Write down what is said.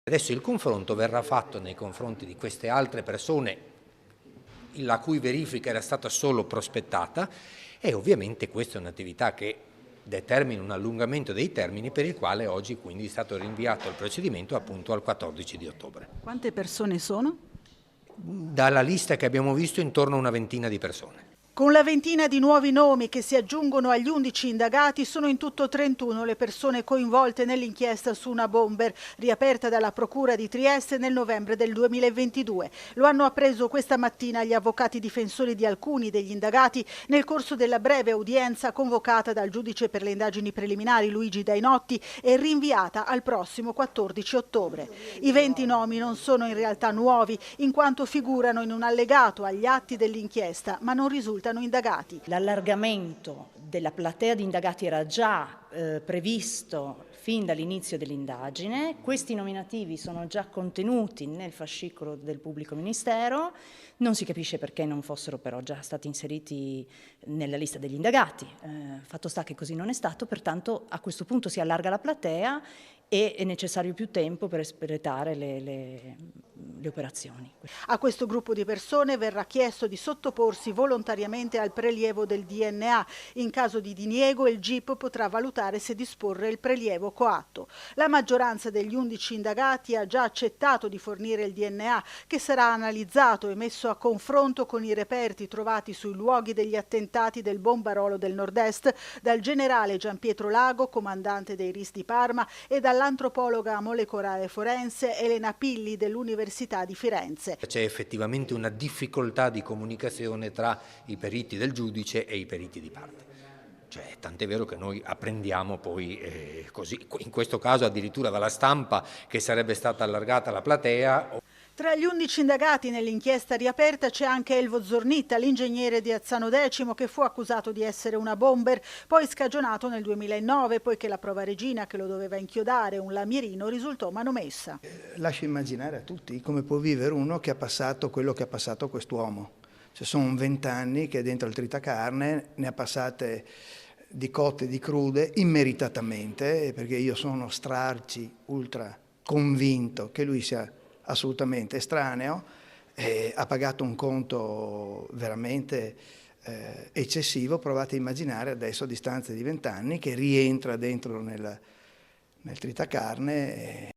Adesso il confronto verrà fatto nei confronti di queste altre persone la cui verifica era stata solo prospettata e ovviamente questa è un'attività che determina un allungamento dei termini per il quale oggi quindi è stato rinviato il procedimento appunto al 14 di ottobre. Quante persone sono? Dalla lista che abbiamo visto intorno a una ventina di persone. Con la ventina di nuovi nomi che si aggiungono agli 11 indagati, sono in tutto 31 le persone coinvolte nell'inchiesta su una bomber riaperta dalla Procura di Trieste nel novembre del 2022. Lo hanno appreso questa mattina gli avvocati difensori di alcuni degli indagati nel corso della breve udienza convocata dal giudice per le indagini preliminari Luigi Dainotti e rinviata al prossimo 14 ottobre. I 20 nomi non sono in realtà nuovi, in quanto figurano in un allegato agli atti dell'inchiesta, ma non risultano indagati. L'allargamento della platea di indagati era già previsto fin dall'inizio dell'indagine. Questi nominativi sono già contenuti nel fascicolo del pubblico ministero. Non si capisce perché non fossero però già stati inseriti nella lista degli indagati. Fatto sta che così non è stato, pertanto a questo punto si allarga la platea e è necessario più tempo per espletare le operazioni. A questo gruppo di persone verrà chiesto di sottoporsi volontariamente al prelievo del DNA. In caso di diniego il GIP potrà valutare se disporre il prelievo coatto. La maggioranza degli 11 indagati ha già accettato di fornire il DNA, che sarà analizzato e messo a confronto con i reperti trovati sui luoghi degli attentati del Bombarolo del Nord-Est dal generale Gianpietro Lago, comandante dei RIS di Parma, e dall'antropologa molecolare forense Elena Pilli dell'Università di Firenze. C'è effettivamente una difficoltà di comunicazione tra i periti del giudice e i periti di parte. Cioè, tant'è vero che noi apprendiamo poi così, in questo caso addirittura dalla stampa, che sarebbe stata allargata la platea. Tra gli 11 indagati nell'inchiesta riaperta c'è anche Elvo Zornitta, l'ingegnere di Azzano X che fu accusato di essere una bomber, poi scagionato nel 2009 poiché la prova regina che lo doveva inchiodare, un lamierino, risultò manomessa. Lascia immaginare a tutti come può vivere uno che ha passato quello che ha passato quest'uomo. Cioè, sono 20 anni che dentro il tritacarne ne ha passate di cotte e di crude immeritatamente, perché io sono ultra convinto che lui sia assolutamente estraneo, ha pagato un conto veramente eccessivo. Provate a immaginare adesso a distanza di 20 anni che rientra dentro nel tritacarne.